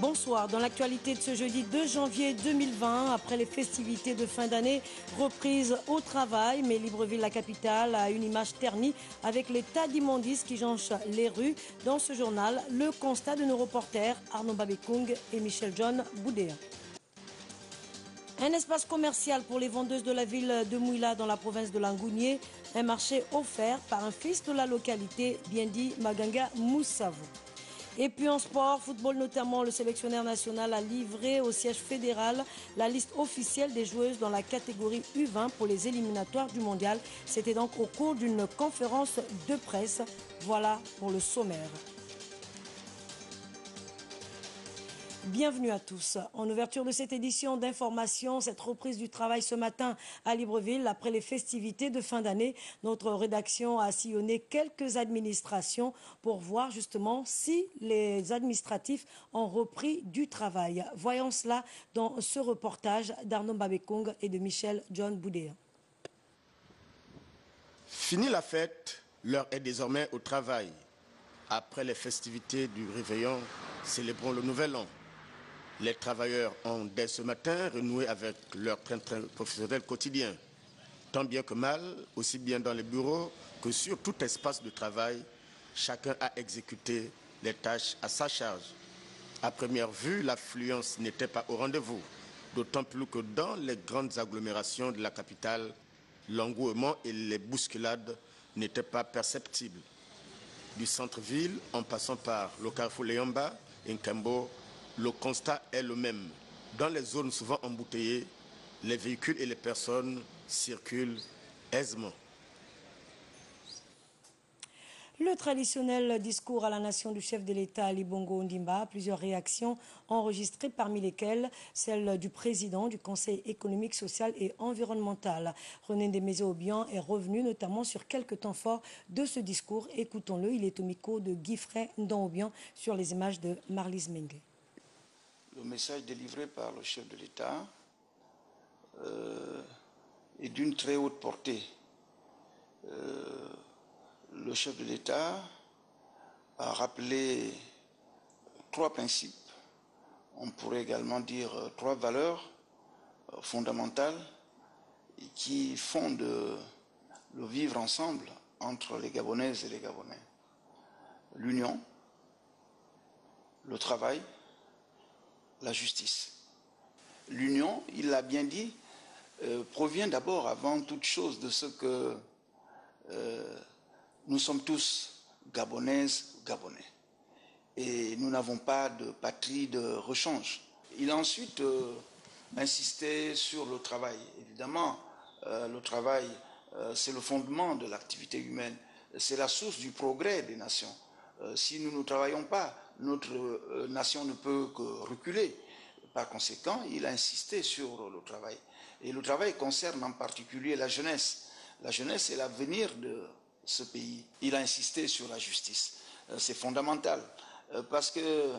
Bonsoir. Dans l'actualité de ce jeudi 2 janvier 2020, après les festivités de fin d'année, reprise au travail, mais Libreville, la capitale, a une image ternie avec les tas d'immondices qui jonchent les rues. Dans ce journal, le constat de nos reporters Arnaud Babekung et Michel John Boudéa. Un espace commercial pour les vendeuses de la ville de Mouila dans la province de Langounié. Un marché offert par un fils de la localité, bien dit Maganga Moussavou. Et puis en sport, football notamment, le sélectionneur national a livré au siège fédéral la liste officielle des joueuses dans la catégorie U20 pour les éliminatoires du mondial. C'était donc au cours d'une conférence de presse. Voilà pour le sommaire. Bienvenue à tous. En ouverture de cette édition d'information, cette reprise du travail ce matin à Libreville, après les festivités de fin d'année, notre rédaction a sillonné quelques administrations pour voir justement si les administratifs ont repris du travail. Voyons cela dans ce reportage d'Arnaud Babekung et de Michel John Boudéa. Fini la fête, l'heure est désormais au travail. Après les festivités du réveillon, célébrons le nouvel an. Les travailleurs ont dès ce matin renoué avec leur train-train professionnel quotidien. Tant bien que mal, aussi bien dans les bureaux que sur tout espace de travail, chacun a exécuté les tâches à sa charge. À première vue, l'affluence n'était pas au rendez-vous, d'autant plus que dans les grandes agglomérations de la capitale, l'engouement et les bousculades n'étaient pas perceptibles. Du centre-ville, en passant par le carrefour Léamba et Nkembo, le constat est le même. Dans les zones souvent embouteillées, les véhicules et les personnes circulent aisément. Le traditionnel discours à la nation du chef de l'État Ali Bongo Ondimba, plusieurs réactions enregistrées, parmi lesquelles celle du président du Conseil économique, social et environnemental. René Ndémézé-Obiang est revenu notamment sur quelques temps forts de ce discours. Écoutons-le, il est au micro de Guifrey Ndon-Obiang sur les images de Marlise Mengue. Le message délivré par le chef de l'État est d'une très haute portée. Le chef de l'État a rappelé trois principes, on pourrait également dire trois valeurs fondamentales qui fondent le vivre ensemble entre les Gabonaises et les Gabonais. L'union, le travail, la justice. L'union, il l'a bien dit, provient d'abord, avant toute chose, de ce que nous sommes tous Gabonaises, Gabonais. Et nous n'avons pas de patrie de rechange. Il a ensuite insisté sur le travail. Évidemment, le travail, c'est le fondement de l'activité humaine. C'est la source du progrès des nations. Si nous ne travaillons pas, notre nation ne peut que reculer. Par conséquent, il a insisté sur le travail. Et le travail concerne en particulier la jeunesse. La jeunesse est l'avenir de ce pays. Il a insisté sur la justice. C'est fondamental. Parce que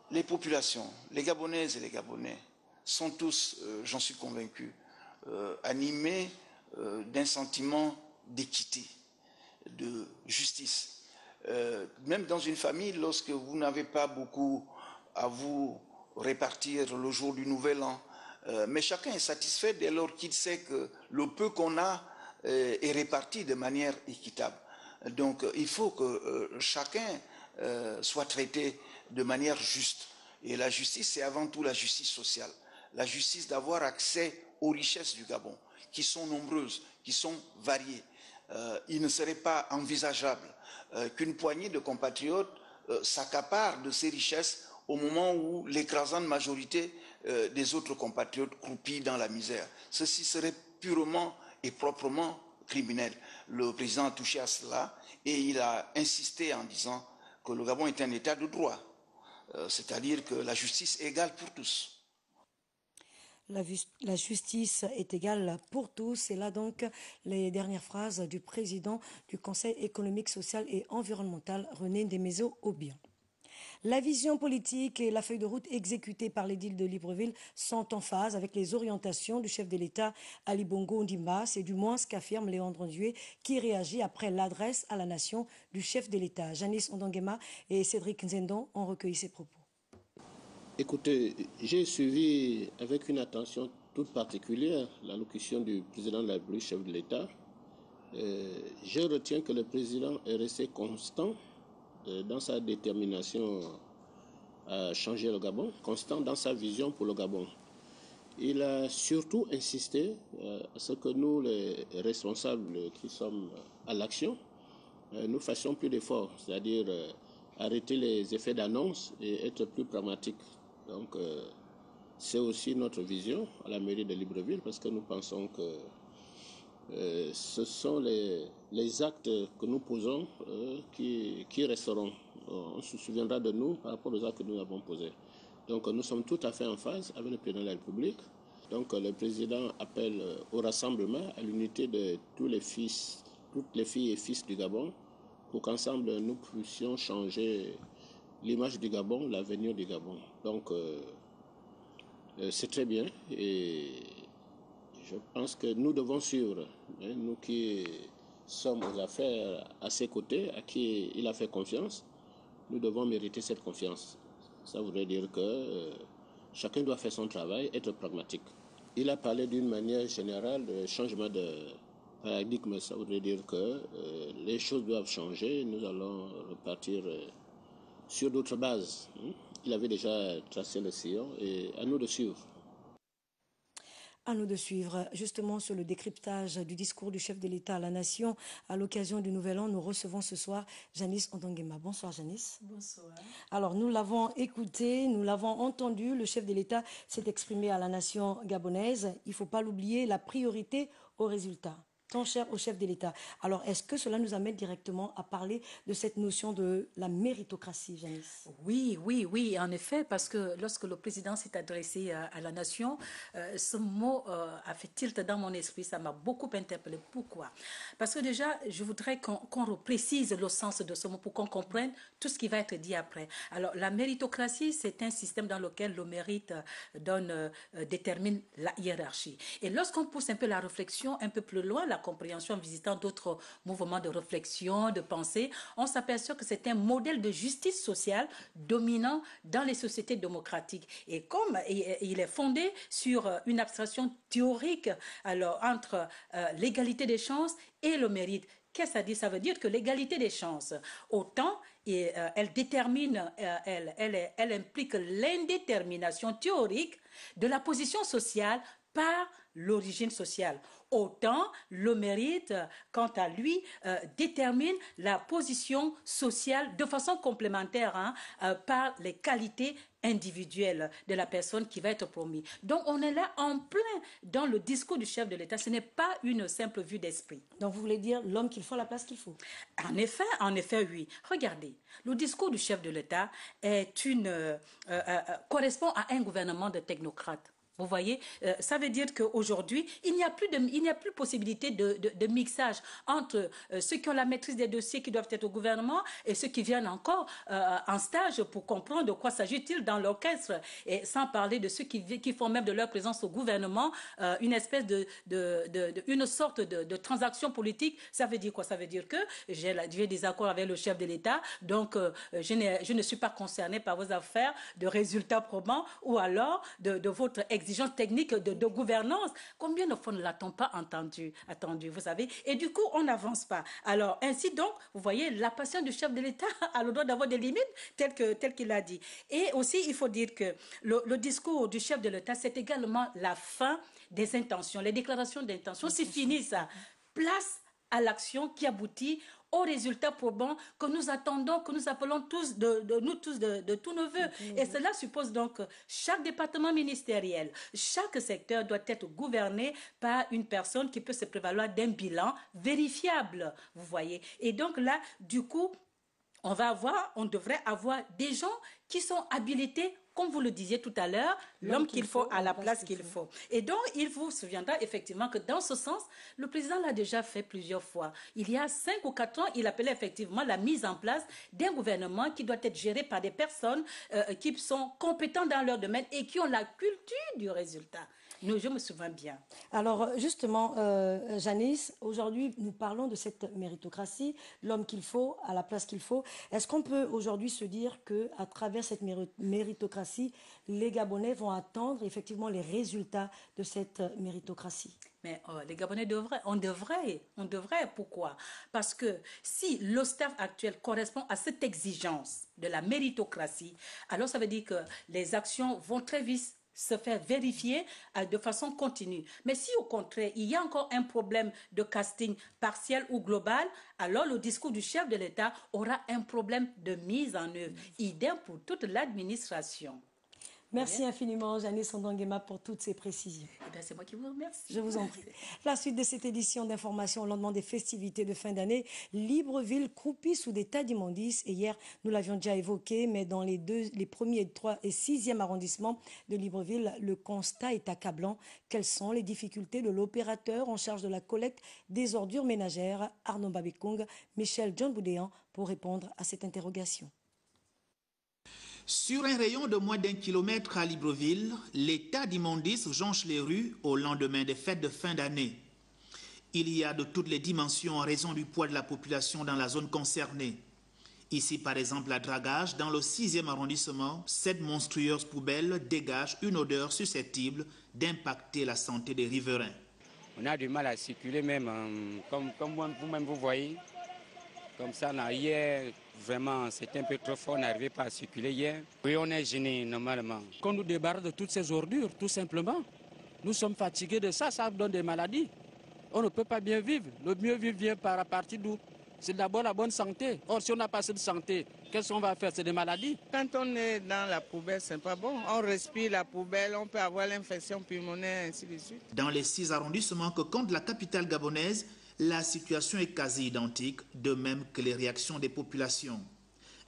les populations, les Gabonaises et les Gabonais, sont tous, j'en suis convaincu, animés d'un sentiment d'équité, de justice. Même dans une famille, lorsque vous n'avez pas beaucoup à vous répartir le jour du nouvel an, mais chacun est satisfait dès lors qu'il sait que le peu qu'on a est réparti de manière équitable. Donc il faut que chacun soit traité de manière juste. Et la justice, c'est avant tout la justice sociale. La justice d'avoir accès aux richesses du Gabon, qui sont nombreuses, qui sont variées. Il ne serait pas envisageable qu'une poignée de compatriotes s'accaparent de ces richesses au moment où l'écrasante majorité des autres compatriotes croupit dans la misère. Ceci serait purement et proprement criminel. Le président a touché à cela et il a insisté en disant que le Gabon est un état de droit, c'est-à-dire que la justice est égale pour tous. La justice est égale pour tous. Et là donc les dernières phrases du président du Conseil économique, social et environnemental, René Ndémézé-Obiang. La vision politique et la feuille de route exécutée par l'édile de Libreville sont en phase avec les orientations du chef de l'État Ali Bongo Ondimba. C'est du moins ce qu'affirme Léandre Ndioué qui réagit après l'adresse à la nation du chef de l'État. Janice Ondongema et Cédric Nzendon ont recueilli ses propos. Écoutez, j'ai suivi avec une attention toute particulière l'allocution du président de la République, chef de l'État. Je retiens que le président est resté constant dans sa détermination à changer le Gabon, constant dans sa vision pour le Gabon. Il a surtout insisté à ce que nous, les responsables qui sommes à l'action, nous fassions plus d'efforts, c'est-à-dire arrêter les effets d'annonce et être plus pragmatiques. Donc, c'est aussi notre vision à la mairie de Libreville parce que nous pensons que ce sont les actes que nous posons qui resteront. On se souviendra de nous par rapport aux actes que nous avons posés. Donc, nous sommes tout à fait en phase avec le président de la République. Donc, le président appelle au rassemblement, à l'unité de tous les fils, toutes les filles et fils du Gabon pour qu'ensemble nous puissions changer l'image du Gabon, l'avenir du Gabon. Donc, c'est très bien et je pense que nous devons suivre, nous qui sommes aux affaires à ses côtés, à qui il a fait confiance, nous devons mériter cette confiance. Ça voudrait dire que chacun doit faire son travail, être pragmatique. Il a parlé d'une manière générale de changement de paradigme. Ça voudrait dire que les choses doivent changer. Nous allons repartir sur d'autres bases. Il avait déjà tracé le sillon et à nous de suivre. À nous de suivre. Justement, sur le décryptage du discours du chef de l'État à la nation à l'occasion du Nouvel An, nous recevons ce soir Janice Ondongema. Bonsoir Janice. Bonsoir. Alors, nous l'avons écouté, nous l'avons entendu. Le chef de l'État s'est exprimé à la nation gabonaise. Il ne faut pas l'oublier, la priorité au résultat. Tant cher au chef de l'État. Alors, est-ce que cela nous amène directement à parler de cette notion de la méritocratie, Janice? Oui, en effet, parce que lorsque le président s'est adressé à la nation, ce mot a fait tilt dans mon esprit, ça m'a beaucoup interpellé. Pourquoi? Parce que déjà, je voudrais qu'on reprécise le sens de ce mot pour qu'on comprenne tout ce qui va être dit après. Alors, la méritocratie, c'est un système dans lequel le mérite détermine la hiérarchie. Et lorsqu'on pousse un peu la réflexion un peu plus loin, la compréhension en visitant d'autres mouvements de réflexion, de pensée, on s'aperçoit que c'est un modèle de justice sociale dominant dans les sociétés démocratiques. Et comme il est fondé sur une abstraction théorique alors, entre l'égalité des chances et le mérite. Qu'est-ce que ça dit? Ça veut dire que l'égalité des chances, autant elle détermine, elle implique l'indétermination théorique de la position sociale par l'origine sociale. Autant le mérite, quant à lui, détermine la position sociale de façon complémentaire par les qualités individuelle de la personne qui va être promise. Donc, on est là en plein dans le discours du chef de l'État. Ce n'est pas une simple vue d'esprit. Donc, vous voulez dire l'homme qu'il faut à la place qu'il faut? En effet, oui. Regardez, le discours du chef de l'État correspond à un gouvernement de technocrates. Vous voyez, ça veut dire qu'aujourd'hui, il n'y a plus possibilité de mixage entre ceux qui ont la maîtrise des dossiers qui doivent être au gouvernement et ceux qui viennent encore en stage pour comprendre de quoi s'agit-il dans l'orchestre, et sans parler de ceux qui font même de leur présence au gouvernement une espèce une sorte de transaction politique. Ça veut dire quoi? Ça veut dire que j'ai des accords avec le chef de l'État, donc je ne suis pas concerné par vos affaires de résultats probants ou alors de votre exigences techniques de gouvernance. Combien de fois ne l'a-t-on pas attendu, vous savez? Et du coup, on n'avance pas. Alors, ainsi donc, vous voyez, la passion du chef de l'État a le droit d'avoir des limites, tel qu'il l'a dit. Et aussi, il faut dire que le discours du chef de l'État, c'est également la fin des intentions, les déclarations d'intention. C'est fini, ça. Place à l'action qui aboutit aux résultats probants que nous attendons, que nous appelons tous de tous nos voeux. Et cela suppose donc que chaque département ministériel, chaque secteur doit être gouverné par une personne qui peut se prévaloir d'un bilan vérifiable, vous voyez. Et donc là, du coup, on devrait avoir des gens qui sont habilités comme vous le disiez tout à l'heure, l'homme qu'il faut à la place qu'il faut. Et donc, il vous souviendra effectivement que dans ce sens, le président l'a déjà fait plusieurs fois. Il y a 5 ou 4 ans, il appelait effectivement la mise en place d'un gouvernement qui doit être géré par des personnes qui sont compétentes dans leur domaine et qui ont la culture du résultat. Je me souviens bien. Alors justement, Janice, aujourd'hui nous parlons de cette méritocratie, l'homme qu'il faut à la place qu'il faut. Est-ce qu'on peut aujourd'hui se dire qu'à travers cette méritocratie, les Gabonais vont attendre effectivement les résultats de cette méritocratie? Mais les Gabonais on devrait. Pourquoi? Parce que si le staff actuel correspond à cette exigence de la méritocratie, alors ça veut dire que les actions vont très vite se faire vérifier de façon continue. Mais si au contraire, il y a encore un problème de casting partiel ou global, alors le discours du chef de l'État aura un problème de mise en œuvre. Idem pour toute l'administration. Merci infiniment, Janice Ondonguema, pour toutes ces précisions. C'est moi qui vous remercie. Je vous en prie. La suite de cette édition d'information au lendemain des festivités de fin d'année, Libreville croupit sous des tas d'immondices. Et hier, nous l'avions déjà évoqué, mais dans les premiers, 3 et 6e arrondissements de Libreville, le constat est accablant. Quelles sont les difficultés de l'opérateur en charge de la collecte des ordures ménagères, Arnaud Babekong, Michel John Boudéan, pour répondre à cette interrogation. Sur un rayon de moins d'1 kilomètre à Libreville, l'état d'immondices jonche les rues au lendemain des fêtes de fin d'année. Il y a de toutes les dimensions en raison du poids de la population dans la zone concernée. Ici, par exemple, à Dragage, dans le 6e arrondissement, 7 monstrueuses poubelles dégagent une odeur susceptible d'impacter la santé des riverains. On a du mal à circuler même, comme vous-même vous voyez. Comme ça, là, hier, vraiment, c'était un peu trop fort, on n'arrivait pas à circuler hier. Oui, on est gêné normalement. Qu'on nous débarrasse de toutes ces ordures, tout simplement. Nous sommes fatigués de ça, ça donne des maladies. On ne peut pas bien vivre. Le mieux vivre vient à partir d'où? C'est d'abord la bonne santé. Or, si on n'a pas cette santé, qu'est-ce qu'on va faire? C'est des maladies. Quand on est dans la poubelle, c'est pas bon. On respire la poubelle, on peut avoir l'infection pulmonaire, ainsi de suite. Dans les 6 arrondissements que compte la capitale gabonaise, la situation est quasi identique, de même que les réactions des populations.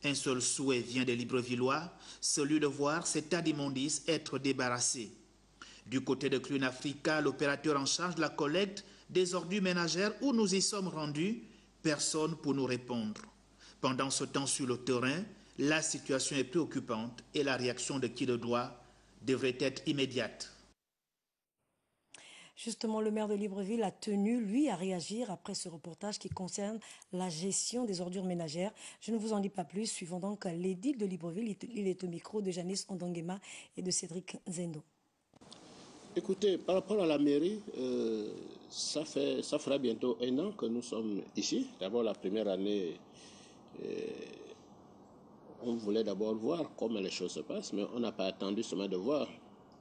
Un seul souhait vient des Librevillois, celui de voir ces tas d'immondices être débarrassés. Du côté de Clean Africa, l'opérateur en charge de la collecte des ordures ménagères où nous y sommes rendus, personne pour nous répondre. Pendant ce temps sur le terrain, la situation est préoccupante et la réaction de qui le doit devrait être immédiate. Justement, le maire de Libreville a tenu, lui, à réagir après ce reportage qui concerne la gestion des ordures ménagères. Je ne vous en dis pas plus. Suivons donc l'édit de Libreville. Il est au micro de Janice Ondonguema et de Cédric Zendo. Écoutez, par rapport à la mairie, ça fera bientôt 1 an que nous sommes ici. D'abord, la première année, on voulait d'abord voir comment les choses se passent, mais on n'a pas attendu seulement de voir.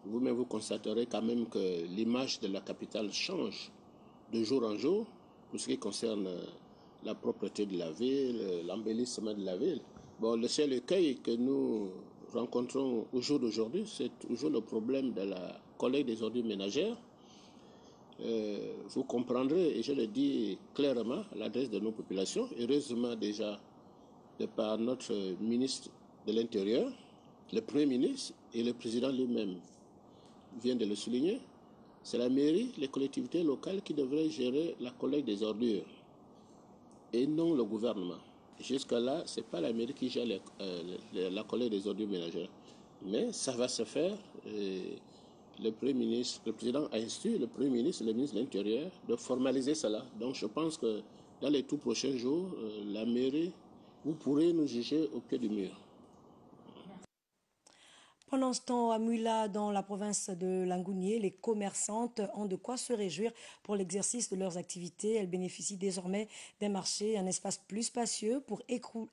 Vous-même, vous constaterez quand même que l'image de la capitale change de jour en jour pour ce qui concerne la propreté de la ville, l'embellissement de la ville. Bon, le seul écueil que nous rencontrons au jour d'aujourd'hui, c'est toujours le problème de la collecte des ordures ménagères. Vous comprendrez, et je le dis clairement à l'adresse de nos populations, heureusement déjà de par notre ministre de l'Intérieur, le Premier ministre et le président lui-même vient de le souligner, c'est la mairie, les collectivités locales qui devraient gérer la collecte des ordures et non le gouvernement. Jusqu'à-là, ce n'est pas la mairie qui gère la collecte des ordures ménagères. Mais ça va se faire. Le Premier ministre, le président a instruit le Premier ministre et le ministre de l'Intérieur de formaliser cela. Donc je pense que dans les tout prochains jours, la mairie, vous pourrez nous juger au pied du mur. Pendant ce temps, à Mouila, dans la province de Langounié, les commerçantes ont de quoi se réjouir pour l'exercice de leurs activités. Elles bénéficient désormais d'un marché, un espace plus spacieux pour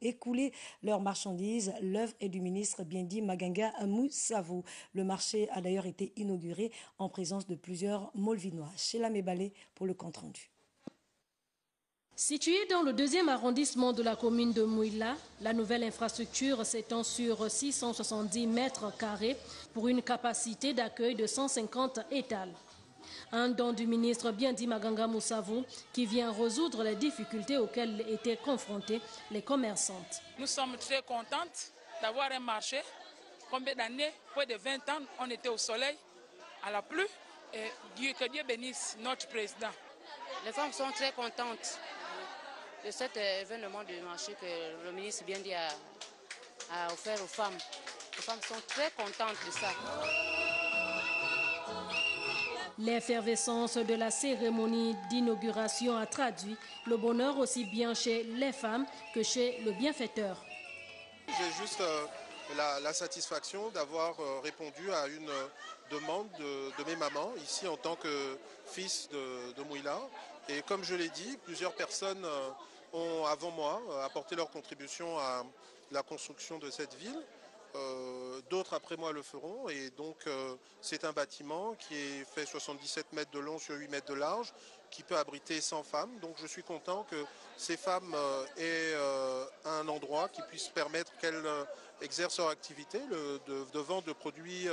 écouler leurs marchandises. L'œuvre est du ministre Biendi Maganga Moussavou. Le marché a d'ailleurs été inauguré en présence de plusieurs Molvinois. Sheila Mebalé pour le compte-rendu. Située dans le 2e arrondissement de la commune de Mouila, la nouvelle infrastructure s'étend sur 670 mètres carrés pour une capacité d'accueil de 150 étals. Un don du ministre Biendi Maganga Moussavou qui vient résoudre les difficultés auxquelles étaient confrontées les commerçantes. Nous sommes très contentes d'avoir un marché combien d'années, près de 20 ans, on était au soleil, à la pluie. Et que Dieu bénisse notre président. Les femmes sont très contentes de cet événement du marché que le ministre bien dit a offert aux femmes. Les femmes sont très contentes de ça. L'effervescence de la cérémonie d'inauguration a traduit le bonheur aussi bien chez les femmes que chez le bienfaiteur. J'ai juste la satisfaction d'avoir répondu à une demande de mes mamans, ici en tant que fils de Mouila. Et comme je l'ai dit, plusieurs personnes ont, avant moi, apporté leur contribution à la construction de cette ville. D'autres après moi le feront. Et donc, c'est un bâtiment qui est fait 77 mètres de long sur 8 mètres de large, qui peut abriter 100 femmes. Donc, je suis content que ces femmes aient un endroit qui puisse permettre qu'elles exercent leur activité de vente de produits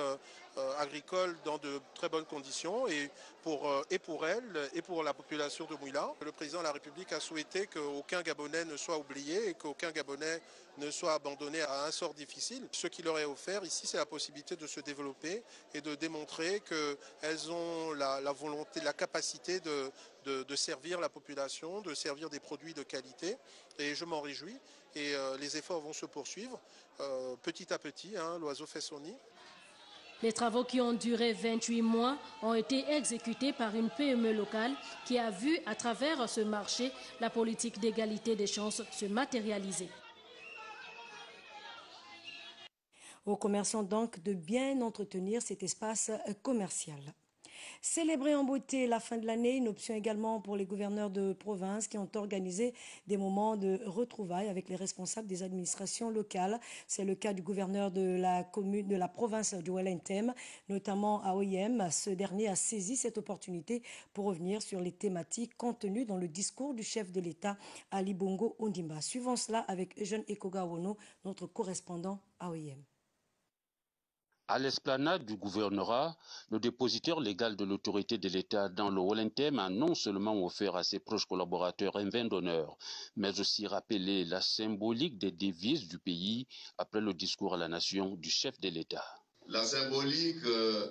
agricoles dans de très bonnes conditions et pour elles et pour la population de Mouila. Le président de la République a souhaité qu'aucun Gabonais ne soit oublié et qu'aucun Gabonais ne soit abandonné à un sort difficile. Ce qu'il leur est offert ici, c'est la possibilité de se développer et de démontrer qu'elles ont la volonté, la capacité de servir la population, de servir des produits de qualité. Et je m'en réjouis. Et les efforts vont se poursuivre petit à petit. L'oiseau fait son nid. Les travaux qui ont duré 28 mois ont été exécutés par une PME locale qui a vu à travers ce marché la politique d'égalité des chances se matérialiser. Aux commerçants donc de bien entretenir cet espace commercial. Célébrer en beauté la fin de l'année, une option également pour les gouverneurs de province qui ont organisé des moments de retrouvailles avec les responsables des administrations locales. C'est le cas du gouverneur de la province du Wellington, notamment à OIM. Ce dernier a saisi cette opportunité pour revenir sur les thématiques contenues dans le discours du chef de l'État, Ali Bongo Ondimba. Suivons cela avec Eugène Ekogawono, notre correspondant à OIM. À l'esplanade du gouvernorat, le dépositaire légal de l'autorité de l'État dans le Wellington a non seulement offert à ses proches collaborateurs un vin d'honneur, mais aussi rappelé la symbolique des devises du pays après le discours à la nation du chef de l'État. La symbolique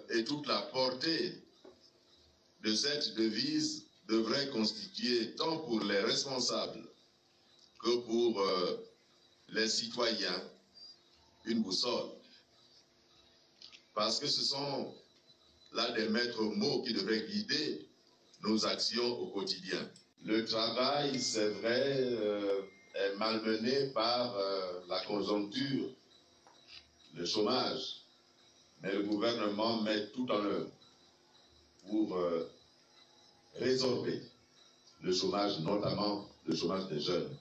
et toute la portée de cette devise devrait constituer tant pour les responsables que pour les citoyens une boussole. Parce que ce sont là des maîtres mots qui devraient guider nos actions au quotidien. Le travail, c'est vrai, est malmené par la conjoncture, le chômage. Mais le gouvernement met tout en œuvre pour résorber le chômage, notamment le chômage des jeunes.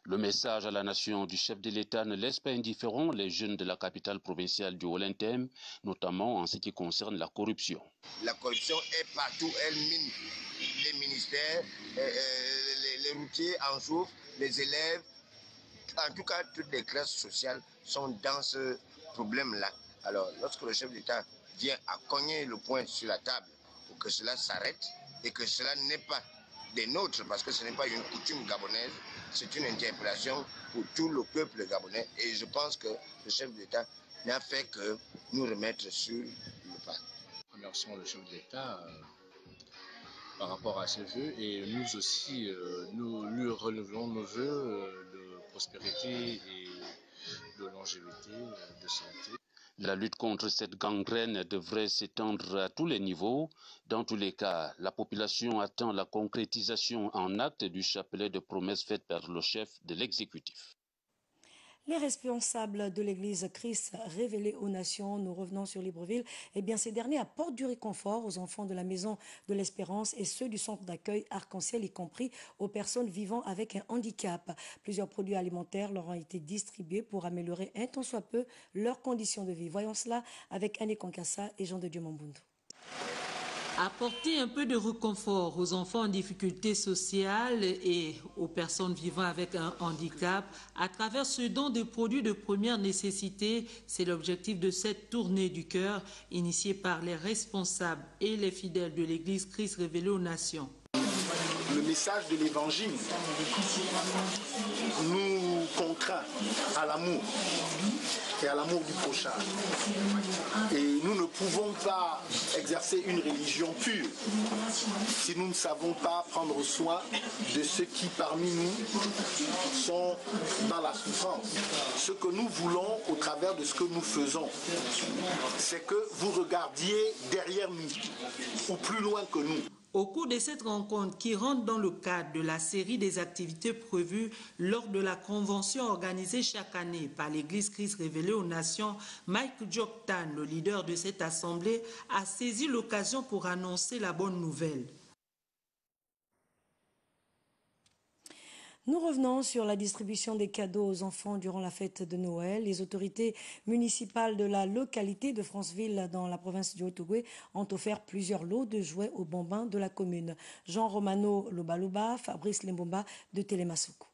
Le message à la nation du chef de l'État ne laisse pas indifférents les jeunes de la capitale provinciale du Wellington, notamment en ce qui concerne la corruption. La corruption est partout, elle mine les ministères, les routiers en souffrent, les élèves, en tout cas toutes les classes sociales sont dans ce problème-là. Alors lorsque le chef de l'État vient à cogner le poing sur la table pour que cela s'arrête et que cela n'est pas des nôtres, parce que ce n'est pas une coutume gabonaise, c'est une interpellation pour tout le peuple gabonais. Et je pense que le chef de l'État n'a fait que nous remettre sur le pas. Remercions le chef de l'État par rapport à ses vœux et nous aussi, nous lui renouvelons nos vœux de prospérité et de longévité, de santé. La lutte contre cette gangrène devrait s'étendre à tous les niveaux. Dans tous les cas, la population attend la concrétisation en actes du chapelet de promesses faites par le chef de l'exécutif. Les responsables de l'église Christ révélée aux nations, nous revenons sur Libreville, eh bien ces derniers apportent du réconfort aux enfants de la Maison de l'Espérance et ceux du centre d'accueil Arc-en-Ciel, y compris aux personnes vivant avec un handicap. Plusieurs produits alimentaires leur ont été distribués pour améliorer un tant soit peu leurs conditions de vie. Voyons cela avec Anne Konkassa et Jean de Dieu Mambundu. Apporter un peu de réconfort aux enfants en difficulté sociale et aux personnes vivant avec un handicap à travers ce don de produits de première nécessité, c'est l'objectif de cette tournée du cœur initiée par les responsables et les fidèles de l'Église Christ révélée aux nations. Le message de l'Évangile nous contraint à l'amour et à l'amour du prochain. Et nous ne pouvons pas exercer une religion pure si nous ne savons pas prendre soin de ceux qui parmi nous sont dans la souffrance. Ce que nous voulons au travers de ce que nous faisons, c'est que vous regardiez derrière nous ou plus loin que nous. Au cours de cette rencontre qui rentre dans le cadre de la série des activités prévues lors de la convention organisée chaque année par l'Église Christ révélée aux nations, Mike Joktan, le leader de cette assemblée, a saisi l'occasion pour annoncer la bonne nouvelle. Nous revenons sur la distribution des cadeaux aux enfants durant la fête de Noël. Les autorités municipales de la localité de Franceville, dans la province du Haut-Ogooué, ont offert plusieurs lots de jouets aux bambins de la commune. Jean Romano Lobaluba, Fabrice Lembomba de Télémasoukou.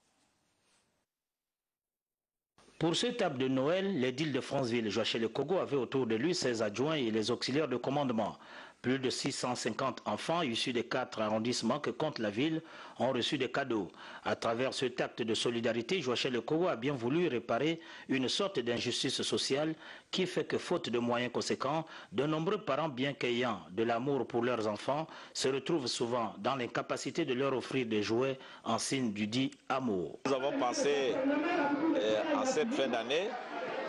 Pour ce table de Noël, l'édile de Franceville, Joachim Lekogo, avait autour de lui ses adjoints et les auxiliaires de commandement. Plus de 650 enfants issus des 4 arrondissements que compte la ville ont reçu des cadeaux. À travers ce acte de solidarité, Joachim Lekogo a bien voulu réparer une sorte d'injustice sociale qui fait que, faute de moyens conséquents, de nombreux parents bien qu'ayant de l'amour pour leurs enfants se retrouvent souvent dans l'incapacité de leur offrir des jouets en signe du dit amour. Nous avons pensé en cette fin d'année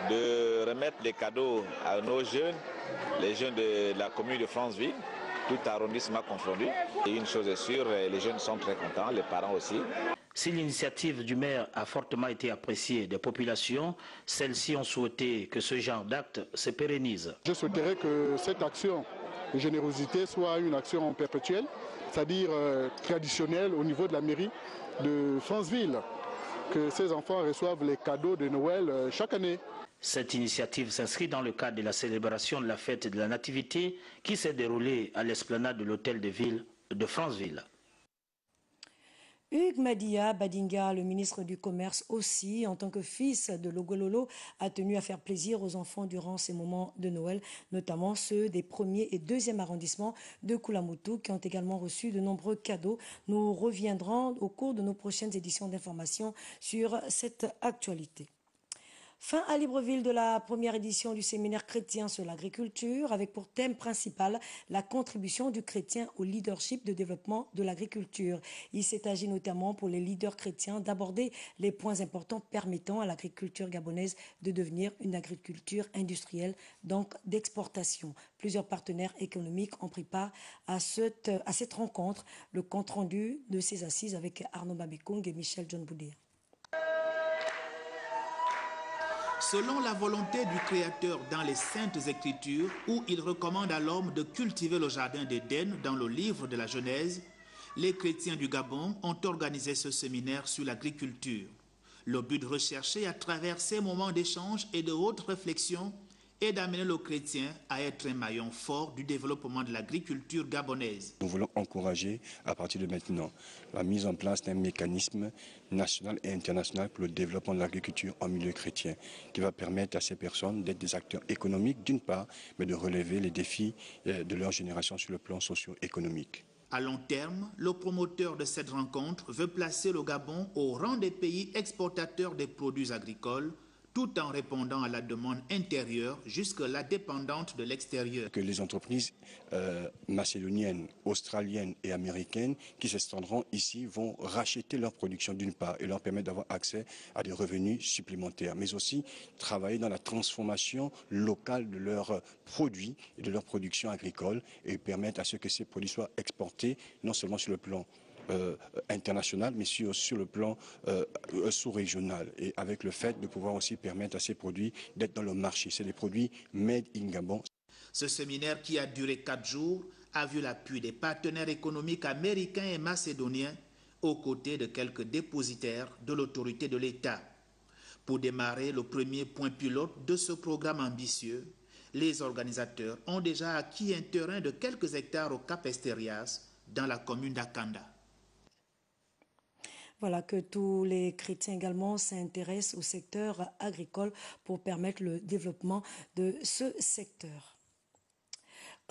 de remettre des cadeaux à nos jeunes, les jeunes de la commune de Franceville, tout arrondissement confondu. Et une chose est sûre, les jeunes sont très contents, les parents aussi. Si l'initiative du maire a fortement été appréciée des populations, celles-ci ont souhaité que ce genre d'acte se pérennise. Je souhaiterais que cette action de générosité soit une action perpétuelle, c'est-à-dire traditionnelle au niveau de la mairie de Franceville, que ces enfants reçoivent les cadeaux de Noël chaque année. Cette initiative s'inscrit dans le cadre de la célébration de la fête de la Nativité qui s'est déroulée à l'esplanade de l'hôtel de ville de Franceville. Hugues Madia Badinga, le ministre du Commerce aussi, en tant que fils de Logololo, a tenu à faire plaisir aux enfants durant ces moments de Noël, notamment ceux des 1er et 2e arrondissements de Koulamoutou qui ont également reçu de nombreux cadeaux. Nous reviendrons au cours de nos prochaines éditions d'information sur cette actualité. Fin à Libreville de la première édition du séminaire chrétien sur l'agriculture avec pour thème principal la contribution du chrétien au leadership de développement de l'agriculture. Il s'est agi notamment pour les leaders chrétiens d'aborder les points importants permettant à l'agriculture gabonaise de devenir une agriculture industrielle, donc d'exportation. Plusieurs partenaires économiques ont pris part à cette rencontre. Le compte-rendu de ces assises avec Arnaud Babekong et Michel John Boudé. Selon la volonté du Créateur dans les Saintes Écritures, où il recommande à l'homme de cultiver le jardin d'Éden dans le livre de la Genèse, les chrétiens du Gabon ont organisé ce séminaire sur l'agriculture. Le but recherché à travers ces moments d'échange et de haute réflexion est d'amener le chrétien à être un maillon fort du développement de l'agriculture gabonaise. Nous voulons encourager à partir de maintenant la mise en place d'un mécanisme national et international pour le développement de l'agriculture en milieu chrétien, qui va permettre à ces personnes d'être des acteurs économiques d'une part, mais de relever les défis de leur génération sur le plan socio-économique. À long terme, le promoteur de cette rencontre veut placer le Gabon au rang des pays exportateurs des produits agricoles, tout en répondant à la demande intérieure jusque-là dépendante de l'extérieur. Que les entreprises macédoniennes, australiennes et américaines qui s'étendront ici vont racheter leur production d'une part et leur permettre d'avoir accès à des revenus supplémentaires, mais aussi travailler dans la transformation locale de leurs produits et de leur production agricole et permettre à ce que ces produits soient exportés non seulement sur le plan international, mais sur le plan sous-régional, et avec le fait de pouvoir aussi permettre à ces produits d'être dans le marché. C'est des produits made in Gabon. Ce séminaire, qui a duré 4 jours, a vu l'appui des partenaires économiques américains et macédoniens, aux côtés de quelques dépositaires de l'autorité de l'État. Pour démarrer le premier point pilote de ce programme ambitieux, les organisateurs ont déjà acquis un terrain de quelques hectares au Cap Esterias, dans la commune d'Akanda. Voilà, que tous les chrétiens également s'intéressent au secteur agricole pour permettre le développement de ce secteur.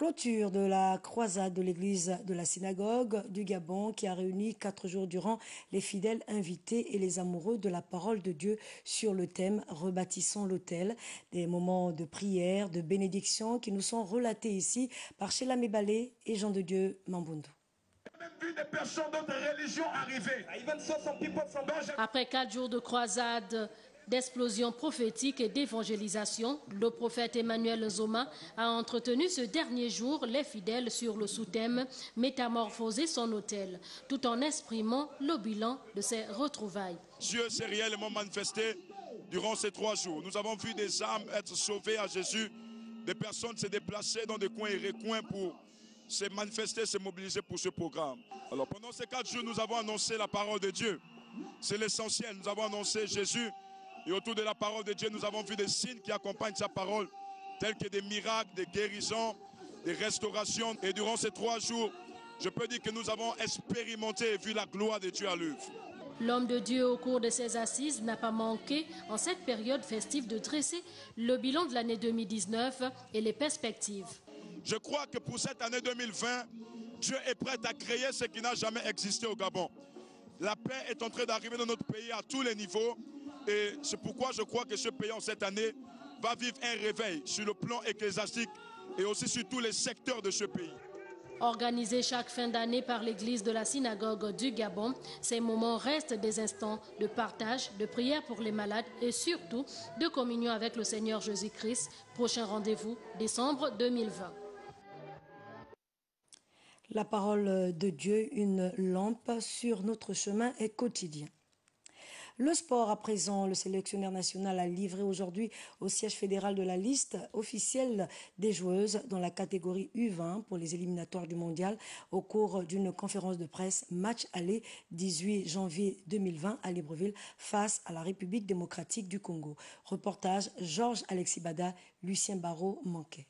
Clôture de la croisade de l'église de la synagogue du Gabon qui a réuni 4 jours durant les fidèles invités et les amoureux de la parole de Dieu sur le thème « Rebâtissons l'autel ». Des moments de prière, de bénédiction qui nous sont relatés ici par Sheila Mebalé et Jean de Dieu Mambundu. Vu des personnes d'autres religions arriver. Après 4 jours de croisade, d'explosion prophétique et d'évangélisation, le prophète Emmanuel Nzoma a entretenu ce dernier jour les fidèles sur le sous-thème « Métamorphoser son autel », tout en exprimant le bilan de ces retrouvailles. Dieu s'est réellement manifesté durant ces 3 jours. Nous avons vu des âmes être sauvées à Jésus, des personnes se déplacer dans des coins et recoins pour se manifester, se mobiliser pour ce programme. Alors pendant ces 4 jours, nous avons annoncé la parole de Dieu. C'est l'essentiel, nous avons annoncé Jésus. Et autour de la parole de Dieu, nous avons vu des signes qui accompagnent sa parole, tels que des miracles, des guérisons, des restaurations. Et durant ces 3 jours, je peux dire que nous avons expérimenté et vu la gloire de Dieu à l'œuvre. L'homme de Dieu, au cours de ses assises, n'a pas manqué, en cette période festive, de dresser le bilan de l'année 2019 et les perspectives. Je crois que pour cette année 2020, Dieu est prêt à créer ce qui n'a jamais existé au Gabon. La paix est en train d'arriver dans notre pays à tous les niveaux. Et c'est pourquoi je crois que ce pays, en cette année, va vivre un réveil sur le plan ecclésiastique et aussi sur tous les secteurs de ce pays. Organisés chaque fin d'année par l'église de la synagogue du Gabon, ces moments restent des instants de partage, de prière pour les malades et surtout de communion avec le Seigneur Jésus-Christ. Prochain rendez-vous, décembre 2020. La parole de Dieu, une lampe sur notre chemin est quotidien. Le sport à présent, le sélectionneur national a livré aujourd'hui au siège fédéral de la liste officielle des joueuses dans la catégorie U20 pour les éliminatoires du mondial au cours d'une conférence de presse match aller 18 janvier 2020 à Libreville face à la République démocratique du Congo. Reportage Georges Alexis Bada, Lucien Barrault manquait.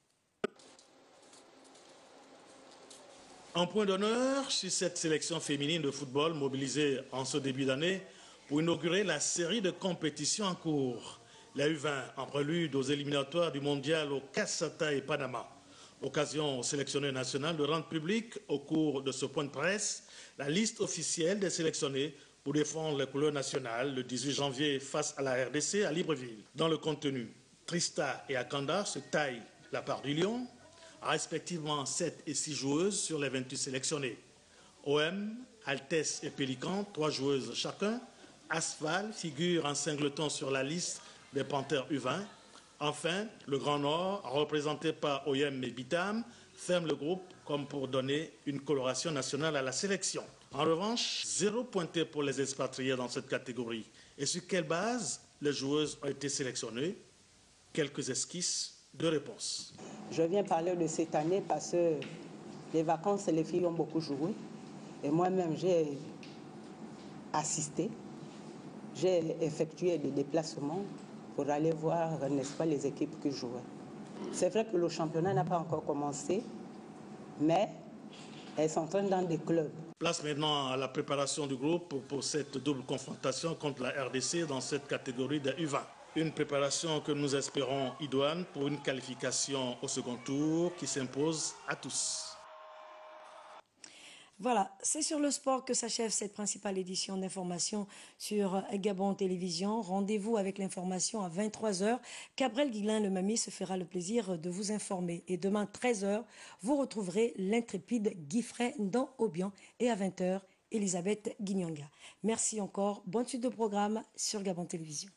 Un point d'honneur sur cette sélection féminine de football mobilisée en ce début d'année pour inaugurer la série de compétitions en cours. La U20 en prélude aux éliminatoires du mondial au Cassata et Panama. Occasion au sélectionneur national de rendre public au cours de ce point de presse la liste officielle des sélectionnés pour défendre les couleurs nationales le 18 janvier face à la RDC à Libreville. Dans le contenu, Trista et Akanda se taillent la part du lion, respectivement 7 et 6 joueuses sur les 28 sélectionnées. OM, Altesse et Pélican, 3 joueuses chacun. Asphal figure en singleton sur la liste des Panthères U20. Enfin, le Grand Nord, représenté par OM et Bitam, ferme le groupe comme pour donner une coloration nationale à la sélection. En revanche, 0 pointé pour les expatriés dans cette catégorie. Et sur quelle base les joueuses ont été sélectionnées? Quelques esquisses de réponse. Je viens parler de cette année parce que les vacances, les filles ont beaucoup joué. Et moi-même, j'ai assisté. J'ai effectué des déplacements pour aller voir, n'est-ce pas, les équipes qui jouaient. C'est vrai que le championnat n'a pas encore commencé, mais elles s'entraînent dans des clubs. Place maintenant à la préparation du groupe pour cette double confrontation contre la RDC dans cette catégorie de U20. Une préparation que nous espérons idoine pour une qualification au second tour qui s'impose à tous. Voilà, c'est sur le sport que s'achève cette principale édition d'information sur Gabon Télévision. Rendez-vous avec l'information à 23h. Gabriel Guillain, le Mami, se fera le plaisir de vous informer. Et demain, 13h, vous retrouverez l'intrépide Guy Fray dans Obian. Et à 20h, Elisabeth Guignanga. Merci encore. Bonne suite de programme sur Gabon Télévision.